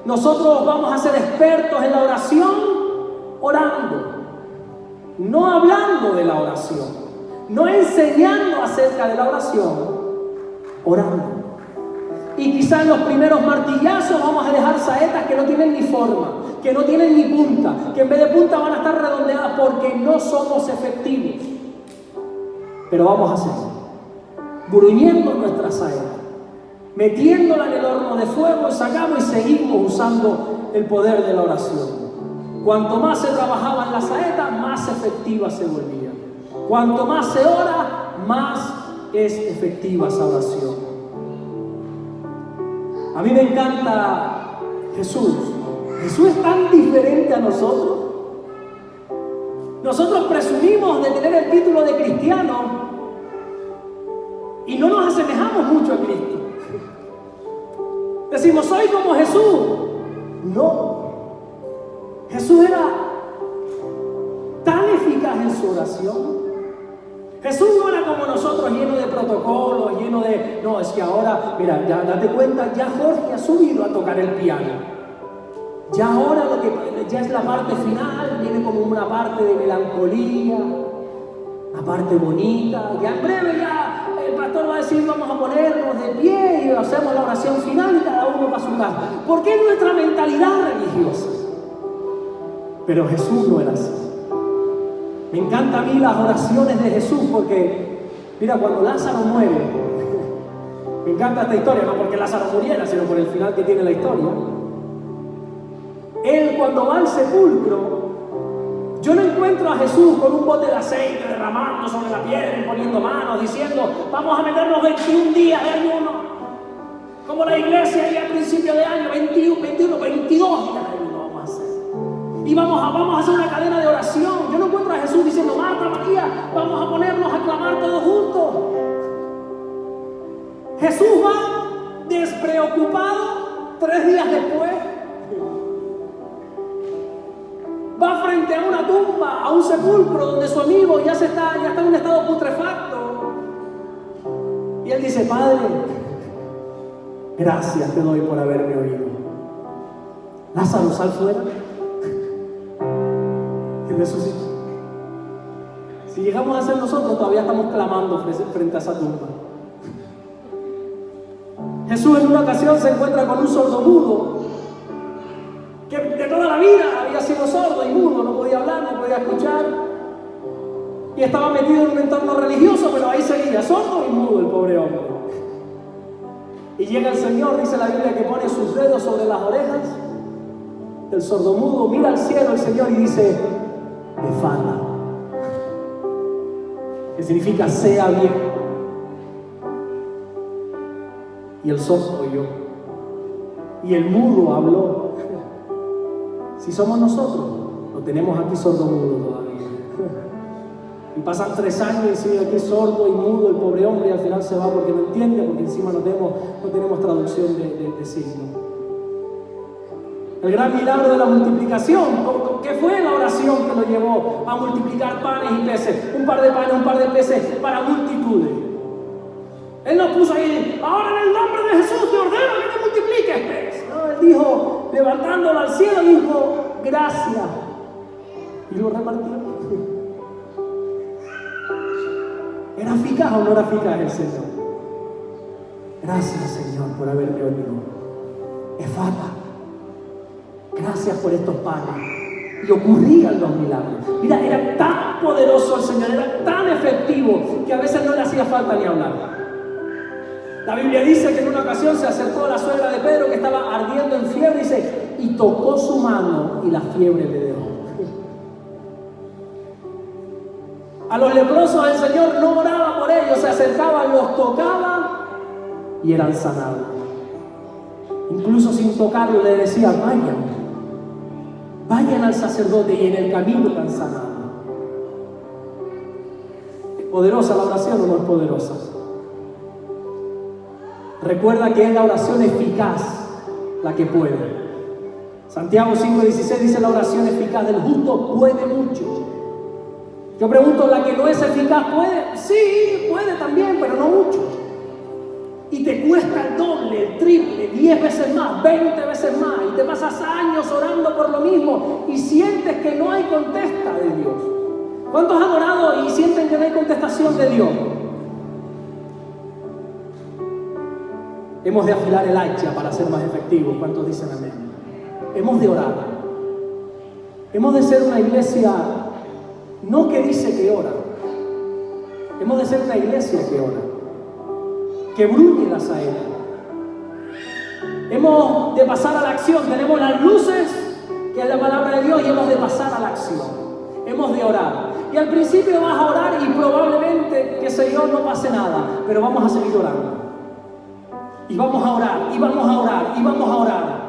Nosotros vamos a ser expertos en la oración orando. No hablando de la oración, no enseñando acerca de la oración, orando. Y quizás en los primeros martillazos vamos a dejar saetas que no tienen ni forma, que no tienen ni punta, que en vez de punta van a estar redondeadas porque no somos efectivos. Pero vamos a hacerlo, gruñendo nuestra saeta, metiéndola en el horno de fuego, sacamos y seguimos usando el poder de la oración. Cuanto más se trabajaba en la saeta, más efectiva se volvía. Cuanto más se ora, más es efectiva esa oración. A mí me encanta Jesús. Jesús es tan diferente a nosotros. Nosotros presumimos de tener el título de cristiano y no nos asemejamos mucho a Cristo. Decimos, soy como Jesús. No. Jesús era tan eficaz en su oración. Jesús no era como nosotros, lleno de protocolos, lleno de... No, es que ahora, mira, ya date cuenta, ya Jorge ha subido a tocar el piano. Ya ahora lo que ya es la parte final, viene como una parte de melancolía, la parte bonita. Ya en breve ya el pastor va a decir, vamos a ponernos de pie y hacemos la oración final y cada uno va a su casa. ¿Por qué nuestra mentalidad religiosa? Pero Jesús no era así. Me encantan a mí las oraciones de Jesús porque, mira, cuando Lázaro muere, me encanta esta historia, no porque Lázaro muriera, sino por el final que tiene la historia. Él cuando va al sepulcro, yo no encuentro a Jesús con un bote de aceite derramando sobre la piedra y poniendo manos, diciendo, vamos a meternos 21 días de ayuno, como la iglesia ahí al principio de año, 22 días de ayuno vamos a hacer. Y vamos a hacer una cadena de oración. Yo no encuentro a Jesús diciendo, Marta, María, vamos a ponernos a clamar todos juntos. Jesús va despreocupado 3 días después. Va frente a una tumba, a un sepulcro donde su amigo ya está en un estado putrefacto. Y él dice, Padre, gracias te doy por haberme oído. Lázaro, sal fuera. Y resucitó. Si llegamos a ser nosotros, todavía estamos clamando frente a esa tumba. Jesús en una ocasión se encuentra con un sordomudo que de toda la vida había sido sordo y mudo, no podía hablar, no podía escuchar y estaba metido en un entorno religioso, pero ahí seguía, sordo y mudo el pobre hombre. Y llega el Señor, dice la Biblia, que pone sus dedos sobre las orejas del sordomudo, mira al cielo el Señor y dice, Efata, que significa sea bien. Y el sordo oyó y el mudo habló. Si somos nosotros, lo tenemos aquí sordo mudo todavía. Y pasan 3 años y sigue aquí sordo y mudo el pobre hombre y al final se va porque no entiende, porque encima no tenemos traducción de signo. El gran milagro de la multiplicación, ¿qué fue la oración que lo llevó a multiplicar panes y peces? Un par de panes, un par de peces para multitudes. Él no puso ahí, ahora en el nombre de Jesús te ordeno que te multipliques peces. No, él dijo, levantándolo al cielo, dijo, gracias. Y lo repartió. ¿Era eficaz o no era eficaz el Señor? Gracias, Señor, por haberme oído. Efata. Gracias por estos panes. Y ocurrían los milagros. Mira, era tan poderoso el Señor, era tan efectivo que a veces no le hacía falta ni hablar. La Biblia dice que en una ocasión se acercó a la suegra de Pedro que estaba ardiendo en fiebre, dice, y tocó su mano y la fiebre le dejó. A los leprosos el Señor no oraba por ellos, se acercaba, los tocaba y eran sanados. Incluso sin tocarlo le decía, vayan. Vayan al sacerdote y en el camino están sanados. ¿Es poderosa la oración o no es poderosa? Recuerda que es la oración eficaz la que puede. Santiago 5:16 dice: la oración eficaz del justo puede mucho. Yo pregunto, ¿la que no es eficaz puede? Sí, puede también, pero no mucho. Y te cuesta el doble, el triple, 10 veces más, 20 veces más, y te pasas años orando por lo mismo y sientes que no hay contesta de Dios. ¿Cuántos han orado y sienten que no hay contestación de Dios? Hemos de afilar el hacha para ser más efectivos. ¿Cuántos dicen amén? Hemos de orar. Hemos de ser una iglesia no que dice que ora. Hemos de ser una iglesia que ora, que bruñe la saeta. Hemos de pasar a la acción. Tenemos las luces, que es la palabra de Dios, y hemos de pasar a la acción. Hemos de orar. Y al principio vas a orar y probablemente, qué sé yo, no pase nada, pero vamos a seguir orando. Y vamos a orar, y vamos a orar, y vamos a orar.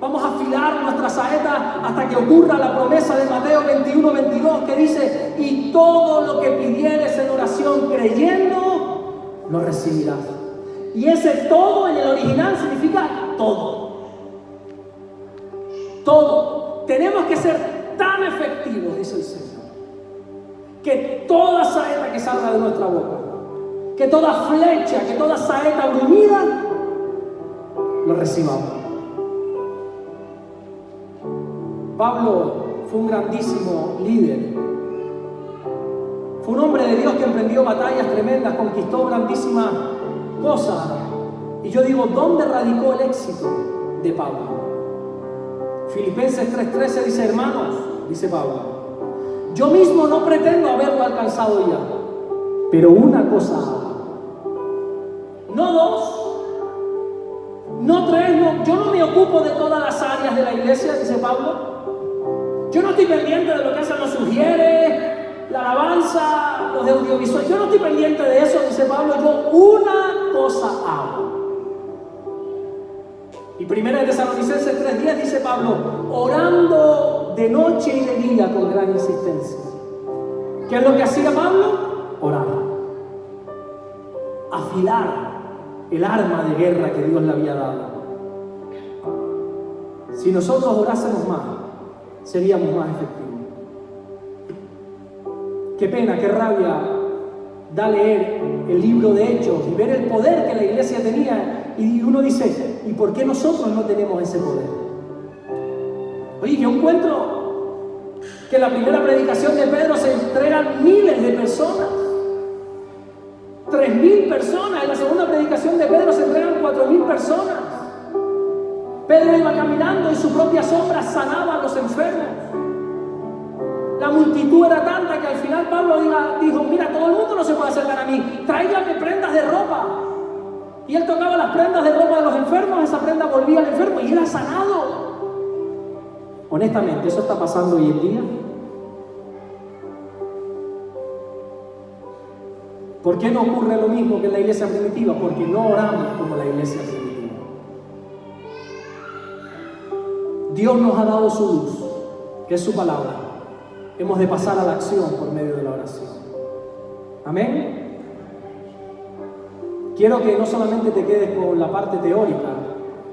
Vamos a afilar nuestra saeta hasta que ocurra la promesa de Mateo 21:22 que dice: y todo lo que pidieres en oración creyendo, lo recibirás. Y ese todo en el original significa todo. Todo. Tenemos que ser tan efectivos, dice el Señor, que toda saeta que salga de nuestra boca, que toda flecha, que toda saeta bruñida, lo recibamos. Pablo fue un grandísimo líder. Fue un hombre de Dios que emprendió batallas tremendas, conquistó grandísimas cosas. Y yo digo, ¿dónde radicó el éxito de Pablo? Filipenses 3:13 dice: hermanos, dice Pablo, yo mismo no pretendo haberlo alcanzado ya, pero una cosa hago. No dos, no tres, no. Yo no me ocupo de todas las áreas de la iglesia, dice Pablo. Yo no estoy pendiente de lo que hacen los sugieres, la alabanza, los de audiovisual. Yo no estoy pendiente de eso, dice Pablo. Yo una cosa hago. Y 1 Tesalonicenses 3:10 dice Pablo: orando de noche y de día con gran insistencia. ¿Qué es lo que hacía Pablo? Orar. Afilar el arma de guerra que Dios le había dado. Si nosotros orásemos más, seríamos más efectivos. Qué pena, qué rabia da leer el libro de Hechos y ver el poder que la iglesia tenía, y uno dice: ¿y por qué nosotros no tenemos ese poder? Oye, yo encuentro que en la primera predicación de Pedro se entregan miles de personas, 3.000 personas. En la segunda predicación de Pedro se entregan 4.000 personas. Pedro iba caminando y su propia sombra sanaba a los enfermos. La multitud era tanta que al final Pablo dijo: mira, todo el mundo no se puede acercar a mí, tráiganme prendas de ropa. Y él tocaba las prendas de ropa de los enfermos, esa prenda volvía al enfermo y era sanado. Honestamente, ¿eso está pasando hoy en día? ¿Por qué no ocurre lo mismo que en la iglesia primitiva? Porque no oramos como la iglesia primitiva. Dios nos ha dado su luz, que es su palabra. Hemos de pasar a la acción por medio de la oración. Amén. Quiero que no solamente te quedes con la parte teórica.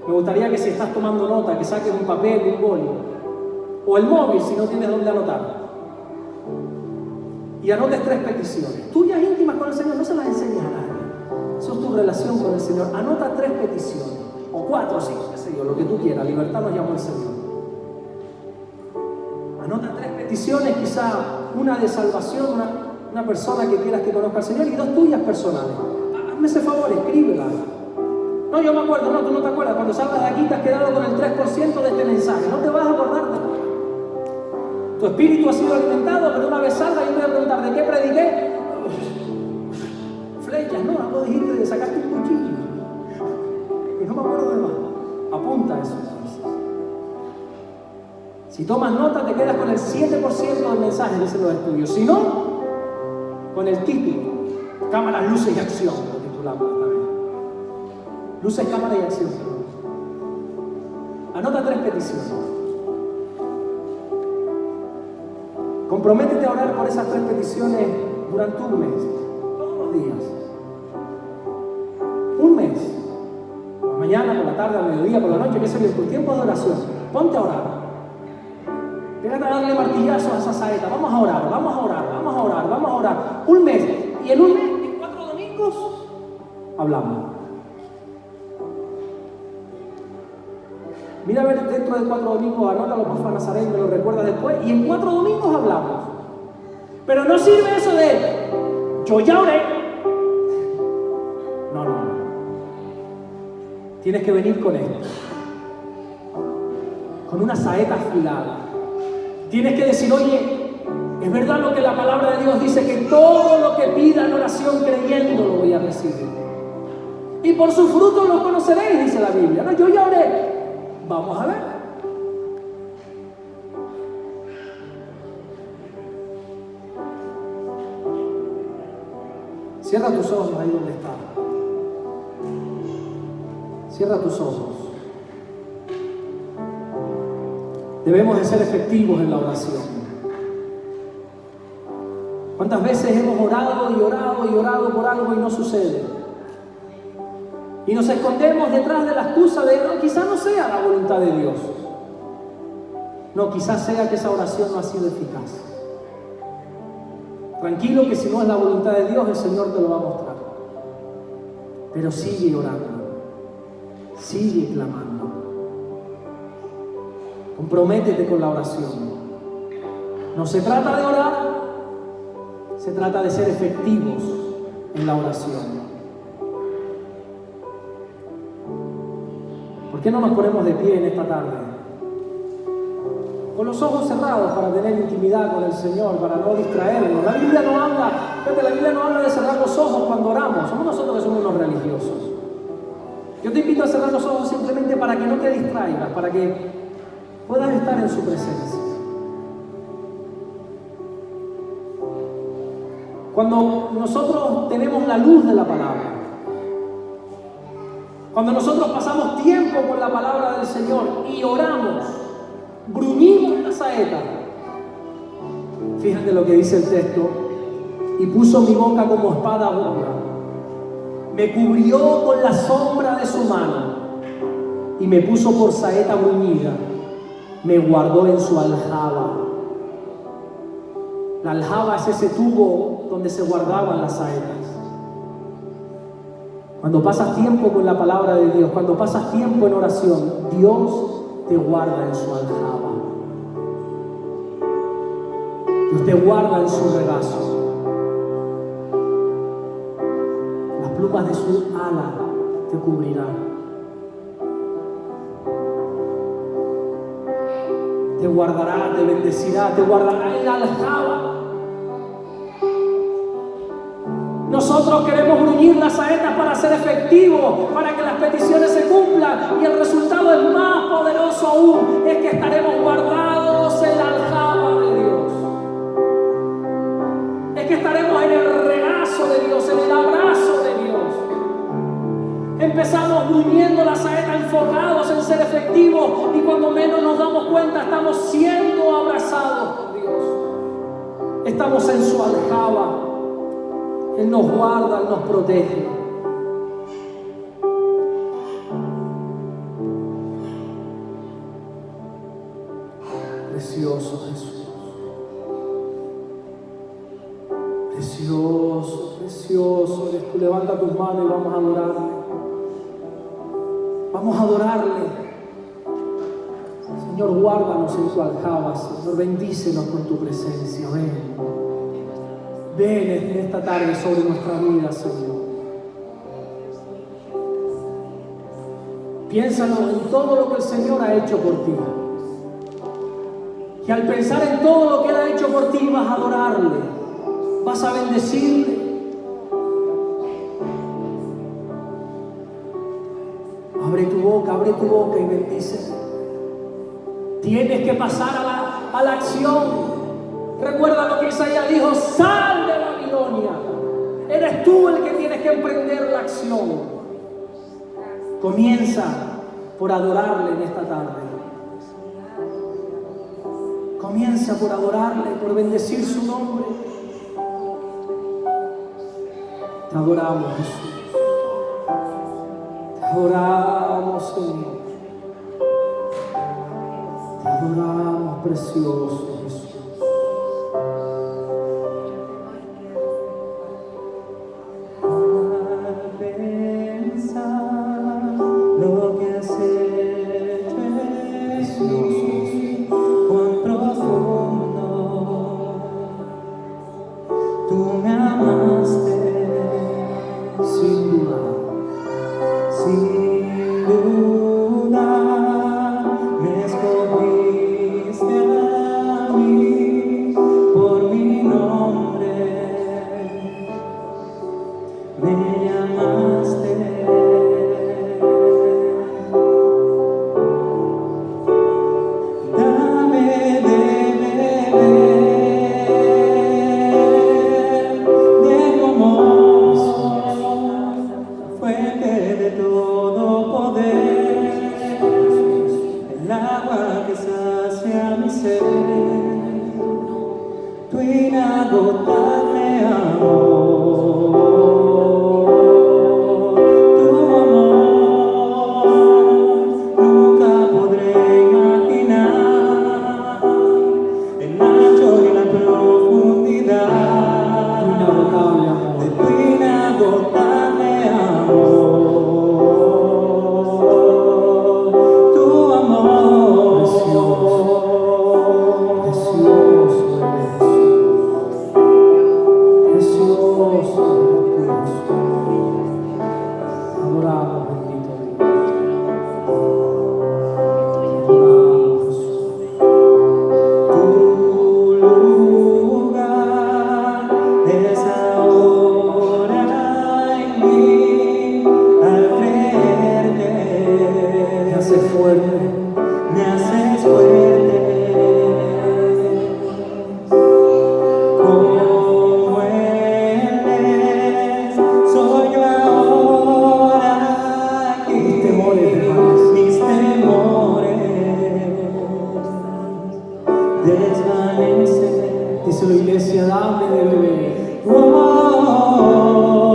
Me gustaría que, si estás tomando nota, que saques un papel, un boli, o el móvil si no tienes dónde anotar, y anotes 3 peticiones tuyas íntimas con el Señor. No se las enseñes a nadie. Eso es tu relación con el Señor. Anota 3 peticiones, o 4 o 5, qué sé yo, lo que tú quieras. Libertad nos llamó el Señor. Anota 3 peticiones, quizá una de salvación, una persona que quieras que conozca al Señor, y 2 tuyas personales. Hazme ese favor, escríbela. No, yo me acuerdo. No, tú no te acuerdas. Cuando salgas de aquí te has quedado con el 3% de este mensaje. No te vas a acordar de nada. Tu espíritu ha sido alimentado, pero una vez salga yo te voy a preguntar: ¿de qué prediqué? Flechas, no, algo dijiste de sacaste un cuchillo. Y no me acuerdo de más. Apunta eso. Si tomas nota, te quedas con el 7% del mensaje, dicen los estudios. Si no, con el título: Cámaras, Luces y Acción, lo titulamos esta vez. Luces, cámara y acción. Anota 3 peticiones. Comprométete a orar por esas 3 peticiones durante un mes, todos los días. Un mes. Por la mañana, por la tarde, al mediodía, por la noche, qué sé yo, por tiempo de oración. Ponte a orar. Pégate a darle martillazos a esa saeta. Vamos a orar, vamos a orar, vamos a orar, vamos a orar. Un mes. Y en un mes, en 4 domingos, hablamos. Mira a ver dentro de 4 domingos, anótalo por favor, Nazaret, me lo recuerda después. Y en 4 domingos hablamos. Pero no sirve eso de yo ya oré. No. Tienes que venir con esto. Con una saeta afilada. Tienes que decir, oye, es verdad lo que la palabra de Dios dice, que todo lo que pida en oración creyendo lo voy a recibir. Y por sus frutos los conoceréis, dice la Biblia. No, yo ya oré. Vamos a ver. Cierra tus ojos ahí donde estás. Cierra tus ojos. Debemos de ser efectivos en la oración. ¿Cuántas veces hemos orado y orado y orado por algo y no sucede? Y nos escondemos detrás de la excusa de no, quizás no sea la voluntad de Dios. No, quizás sea que esa oración no ha sido eficaz. Tranquilo que si no es la voluntad de Dios, el Señor te lo va a mostrar. Pero sigue orando. Sigue clamando. Comprométete con la oración. No se trata de orar, se trata de ser efectivos en la oración. ¿Por qué no nos ponemos de pie en esta tarde? Con los ojos cerrados para tener intimidad con el Señor, para no distraernos. La Biblia no habla de cerrar los ojos cuando oramos. Somos nosotros que somos unos religiosos. Yo te invito a cerrar los ojos simplemente para que no te distraigas, para que puedas estar en su presencia. Cuando nosotros tenemos la luz de la palabra, cuando nosotros pasamos tiempo con la palabra del Señor y oramos, gruñimos la saeta. Fíjate lo que dice el texto. Y puso mi boca como espada aguda. Me cubrió con la sombra de su mano y me puso por saeta bruñida. Me guardó en su aljaba. La aljaba es ese tubo donde se guardaban las saetas. Cuando pasas tiempo con la palabra de Dios, cuando pasas tiempo en oración, Dios te guarda en su aljaba. Dios te guarda en su regazo. Las plumas de su ala te cubrirán. Te guardará, te bendecirá, te guardará en la aljaba. Nosotros queremos bruñir las saetas para ser efectivos, para que las peticiones se cumplan, y el resultado es más poderoso aún, es que estaremos guardados en la aljaba de Dios. Es que estaremos en el regazo de Dios, en el abrazo de Dios. Empezamos bruñiendo la saeta, enfocados en ser efectivos, y cuando menos nos damos cuenta estamos siendo abrazados por Dios. Estamos en su aljaba. Él nos guarda, Él nos protege. Precioso Jesús. Precioso, precioso. Tú levanta tus manos y vamos a adorarle. Vamos a adorarle. Señor, guárdanos en tu aljaba. Señor, bendícenos con tu presencia. Ven. Ven en esta tarde sobre nuestra vida, Señor. Piénsalo en todo lo que el Señor ha hecho por ti. Y al pensar en todo lo que Él ha hecho por ti, vas a adorarle, vas a bendecirle. Abre tu boca y bendice. Tienes que pasar a la acción. Recuerda lo que Isaías dijo: sal de Babilonia. Eres tú el que tienes que emprender la acción. Comienza por adorarle en esta tarde. Comienza por adorarle, por bendecir su nombre. Te adoramos, Jesús. Te adoramos, Señor. Te adoramos, precioso Jesús. Lo que has hecho en mí, cuán profundo tú me amaste, Sin duda, sin duda me escogiste a mí por mi nombre, me llamaste. Tu inagotable amor, tu amor, nunca podré imaginar el ancho y la profundidad de tu inagotable amor, tu amor precioso. Adoramos, bendito Dios. Tu lugar es ahora en mí, al creerte Me hace fuerte. me haces fuerte. Como eres, soy yo ahora aquí. Mis temores desvanecen. Dice la iglesia, dame de beber. Oh,